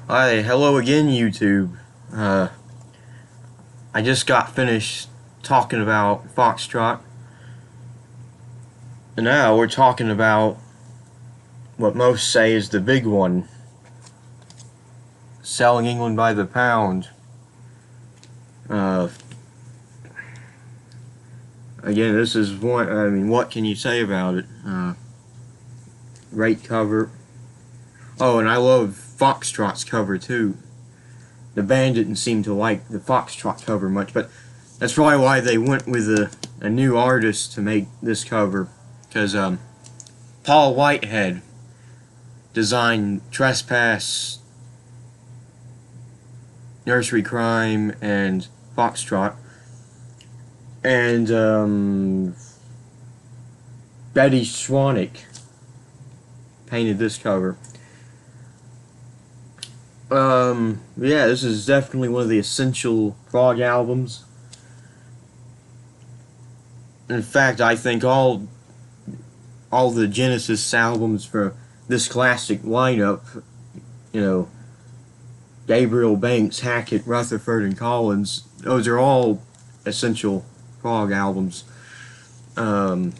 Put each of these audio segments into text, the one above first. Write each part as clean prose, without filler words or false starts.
Hi, hello again, YouTube. Uh, I just got finished talking about Foxtrot, and now we're talking about what most say is the big one, selling England by the pound. Uh, Again, this is one. I mean, what can you say about it? Great cover. Oh, and I love Foxtrot's cover too. The band didn't seem to like the Foxtrot cover much, but that's probably why they went with a new artist to make this cover, because Paul Whitehead designed Trespass, Nursery Crime, and Foxtrot, and Betty Schwanek painted this cover. Yeah, this is definitely one of the essential prog albums. In fact, I think all the Genesis albums for this classic lineup, you know, Gabriel, Banks, Hackett, Rutherford, and Collins, those are all essential prog albums. Um,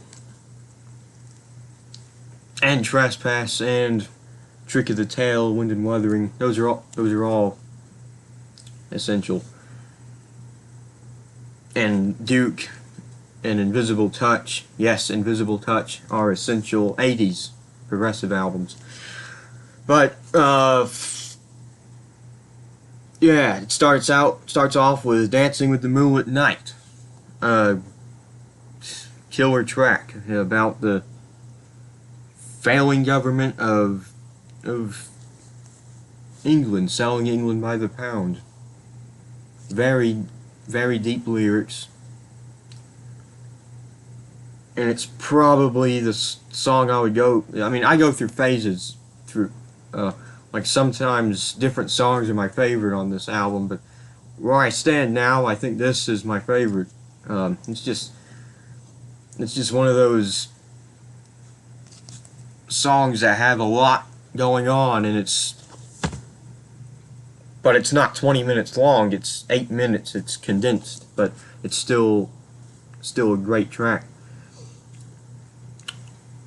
and Trespass and Trick of the Tail, Wind and Wuthering, those are all essential. And Duke and Invisible Touch, yes, Invisible Touch are essential 80s progressive albums. But yeah, it starts off with Dancing with the Moonlit Night. Uh, Killer track about the failing government of England, selling England by the pound. Very, very deep lyrics. And it's probably the song I would go. I mean, I go through phases. Like sometimes different songs are my favorite on this album, but where I stand now, I think this is my favorite. It's just one of those songs that have a lot going on, and but it's not 20 minutes long. It's 8 minutes. It's condensed, but it's still a great track.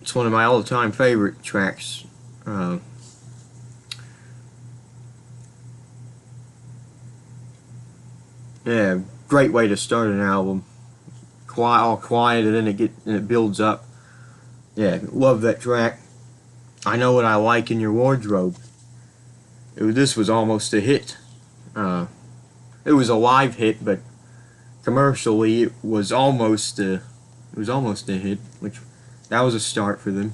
It's one of my all-time favorite tracks. Yeah, great way to start an album. Quiet, all quiet, and then it builds up. Yeah, love that track. I Know What I Like in Your Wardrobe. This was almost a hit. It was a live hit, but commercially it was almost a hit, which that was a start for them,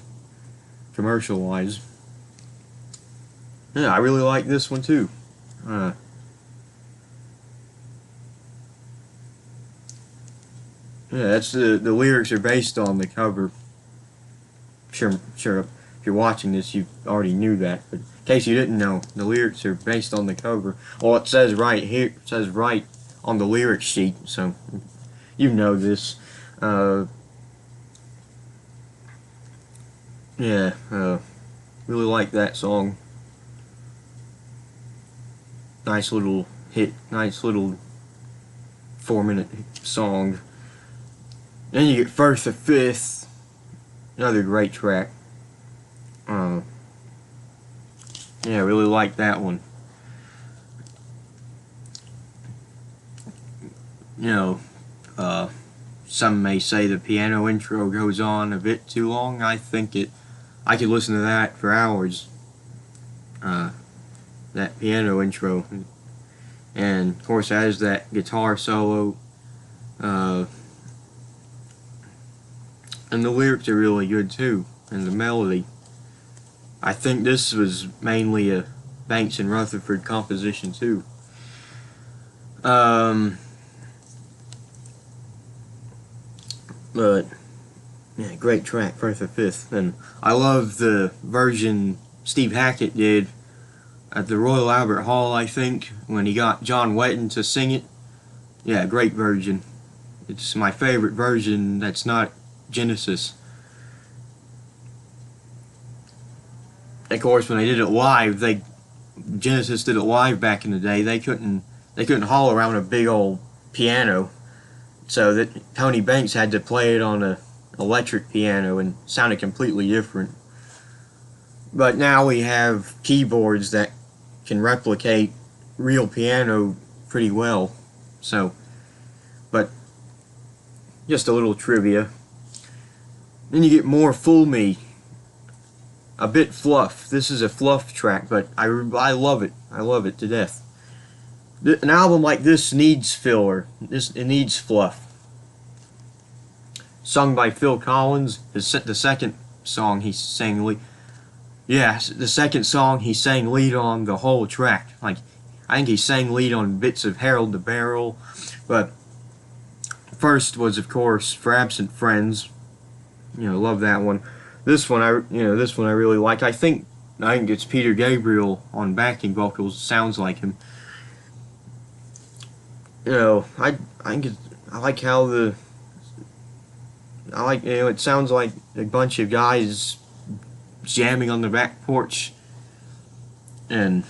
commercial wise. Yeah, I really like this one too. Uh, yeah, that's the lyrics are based on the cover. Sure. If you're watching this, you already knew that. But in case you didn't know, the lyrics are based on the cover. Well, it says right here. It says right on the lyric sheet. So you know this. Uh, yeah. Really like that song. Nice little hit. Nice little 4-minute song. Then you get First to Fifth. Another great track. Uh, yeah, really like that one. You know, uh, some may say the piano intro goes on a bit too long. I could listen to that for hours. That piano intro, and of course, as that guitar solo, uh, and the lyrics are really good too, and the melody. I think this was mainly a Banks and Rutherford composition too. Um, but yeah, great track, First the Fifth, and I love the version Steve Hackett did at the Royal Albert Hall, I think, when he got John Wetton to sing it. Yeah, great version. It's my favorite version that's not Genesis. Of course, when they did it live, Genesis did it live back in the day, they couldn't haul around a big old piano, so that Tony Banks had to play it on a electric piano and sounded completely different. But now we have keyboards that can replicate real piano pretty well. So, but just a little trivia. Then you get more Fool Me. A bit fluff. This is a fluff track, but I love it. I love it to death. An album like this needs filler. It needs fluff. Sung by Phil Collins. The second song he sang lead. Yeah, the second song he sang lead on the whole track. Like, I think he sang lead on bits of Harold the Barrel, but first was, of course, For Absent Friends. You know, love that one. This one I really like. I think it's Peter Gabriel on backing vocals. Sounds like him. You know, I like how it sounds like a bunch of guys jamming on the back porch, and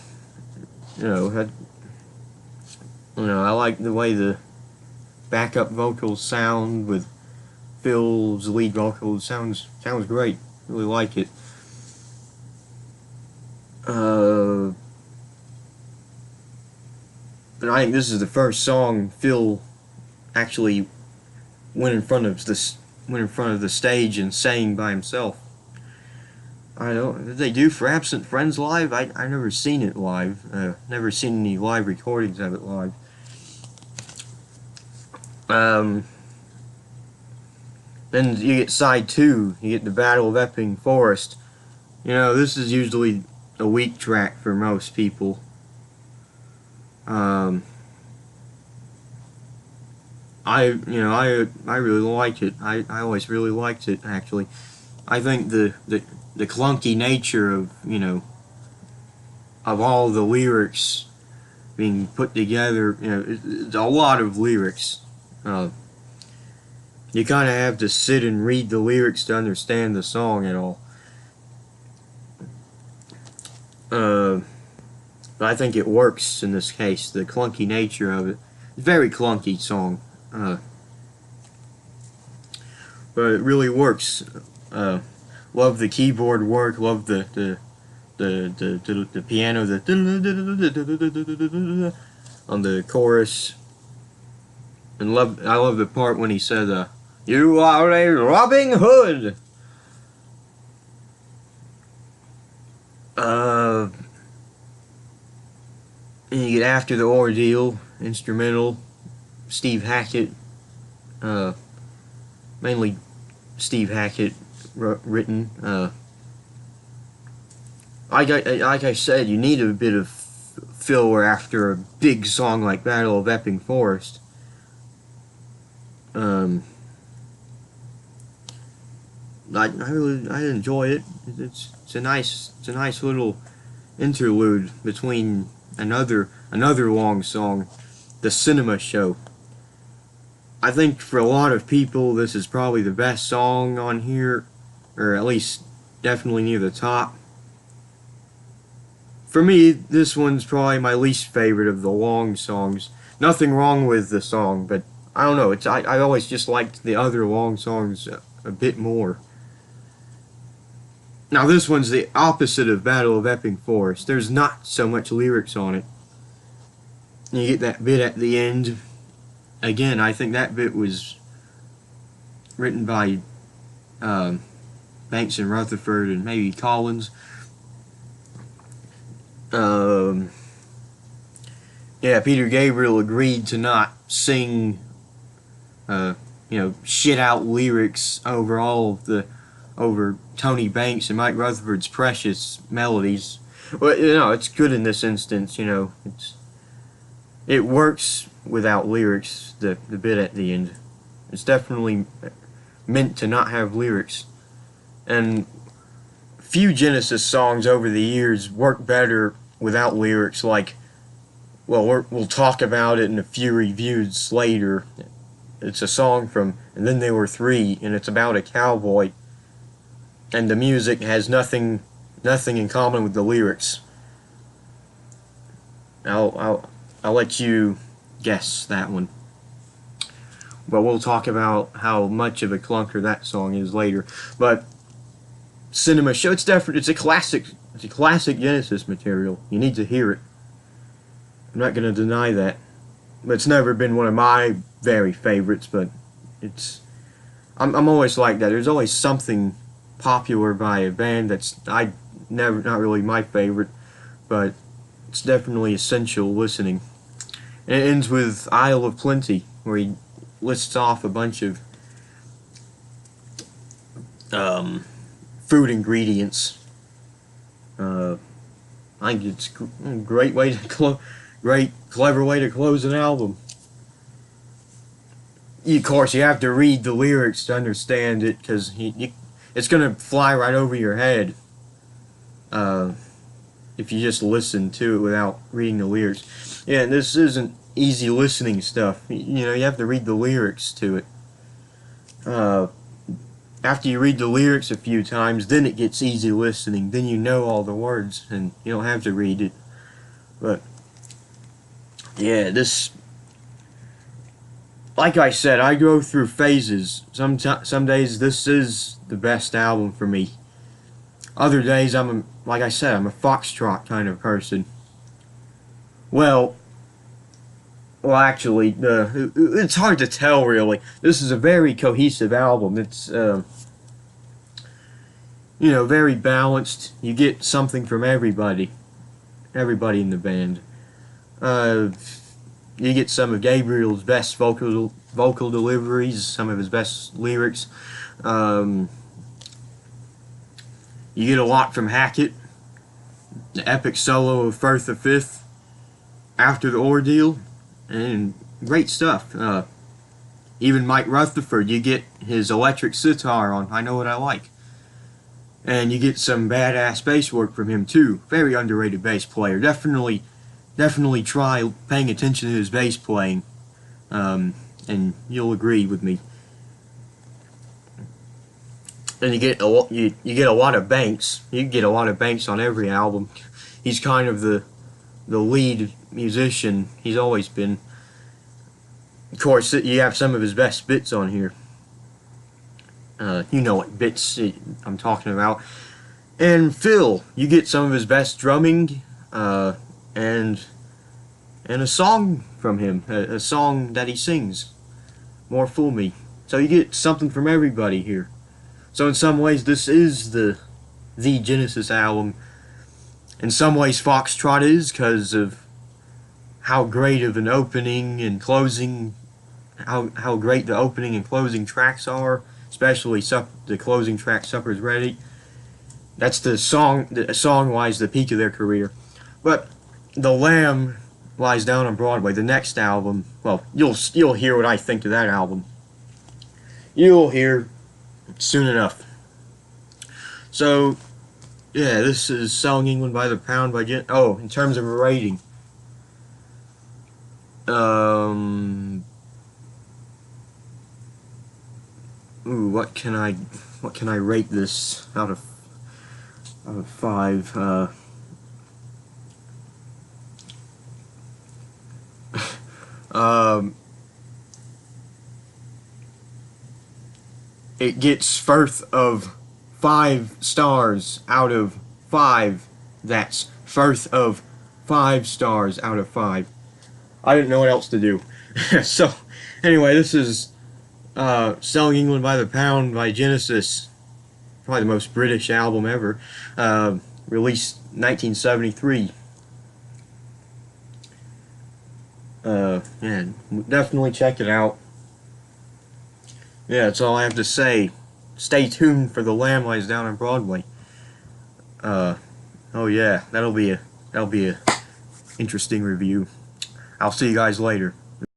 I like the way the backup vocals sound with Phil's lead vocals. Sounds great. Really like it. But I think this is the first song Phil actually went in front of the stage and sang by himself. I don't. Did they do For Absent Friends live? I never seen it live. Never seen any live recordings of it live. Then you get side 2. You get the Battle of Epping Forest. You know, this is usually a weak track for most people. I really like it. I always really liked it, actually. I think the clunky nature of all the lyrics being put together, it's a lot of lyrics. You kind of have to sit and read the lyrics to understand the song at all. But I think it works in this case. The clunky nature of it. Very clunky song. But it really works. Love the keyboard work. Love the piano on the chorus. And I love the part when he said, "You are a Robin Hood." And you get After the Ordeal, instrumental, Steve Hackett, mainly Steve Hackett written. Like I said, you need a bit of filler after a big song like Battle of Epping Forest. I enjoy it. It's a nice little interlude between another long song, The Cinema Show. I think for a lot of people this is probably the best song on here, or at least definitely near the top. For me, this one's probably my least favorite of the long songs. Nothing wrong with the song, but I don't know. I always just liked the other long songs a bit more. Now this one's the opposite of Battle of Epping Forest. There's not so much lyrics on it. You get that bit at the end. Again, I think that bit was written by Banks and Rutherford and maybe Collins. Yeah, Peter Gabriel agreed to not sing shit out lyrics over Tony Banks and Mike Rutherford's precious melodies. Well, it's good in this instance. It works without lyrics. The bit at the end, it's definitely meant to not have lyrics. And few Genesis songs over the years work better without lyrics. Like, well, we'll talk about it in a few reviews later. It's a song from And Then There Were Three, and it's about a cowboy. And the music has nothing in common with the lyrics. I'll let you guess that one. But we'll talk about how much of a clunker that song is later. But Cinema Show, it's different. It's a classic. It's a classic Genesis material. You need to hear it. I'm not going to deny that. But it's never been one of my very favorites. But I'm always like that. There's always something popular by a band that's not really my favorite, but it's definitely essential listening. And it ends with Isle of Plenty, where he lists off a bunch of food ingredients. I think it's a great way to clever way to close an album. Of course, you have to read the lyrics to understand it, because it's gonna fly right over your head if you just listen to it without reading the lyrics. Yeah, and this isn't easy listening stuff. You know, you have to read the lyrics to it. After you read the lyrics a few times, then it gets easy listening. Then you know all the words, and you don't have to read it. But yeah, like I said, I go through phases. Some days this is the best album for me. Other days like I said, I'm a foxtrot kind of person. Well, actually, it's hard to tell really. This is a very cohesive album. It's you know, very balanced. You get something from everybody in the band. You get some of Gabriel's best vocal deliveries, some of his best lyrics. You get a lot from Hackett. The epic solo of Firth V, After the Ordeal, and great stuff. Even Mike Rutherford, you get his electric sitar on I Know What I Like. And you get some badass bass work from him too. Very underrated bass player. Definitely try paying attention to his bass playing, and you'll agree with me. Then you get a lot of Banks. You get a lot of Banks on every album. He's kind of the lead musician. He's always been. Of course, you have some of his best bits on here. You know what bits I'm talking about. And Phil, you get some of his best drumming, and a song from him, a song that he sings, More Fool Me. So you get something from everybody here. So in some ways, this is the Genesis album. In some ways, Foxtrot is, because of how great of an opening and closing, how great the opening and closing tracks are. Especially the closing track, Supper's Ready. That's song-wise, the peak of their career. But The Lamb Lies Down on Broadway, the next album, well, you'll hear what I think of that album. You'll hear soon enough. So, yeah, this is Selling England by the Pound by in terms of a rating. Ooh, what can I rate this out of 5? It gets Firth of 5 stars out of 5. That's Firth of 5 stars out of 5. I didn't know what else to do. So, anyway, this is Selling England by the Pound by Genesis. Probably the most British album ever. Released 1973. Yeah, definitely check it out. Yeah, that's all I have to say. Stay tuned for The Lamb Lies Down on Broadway. Oh yeah, that'll be a interesting review. I'll see you guys later.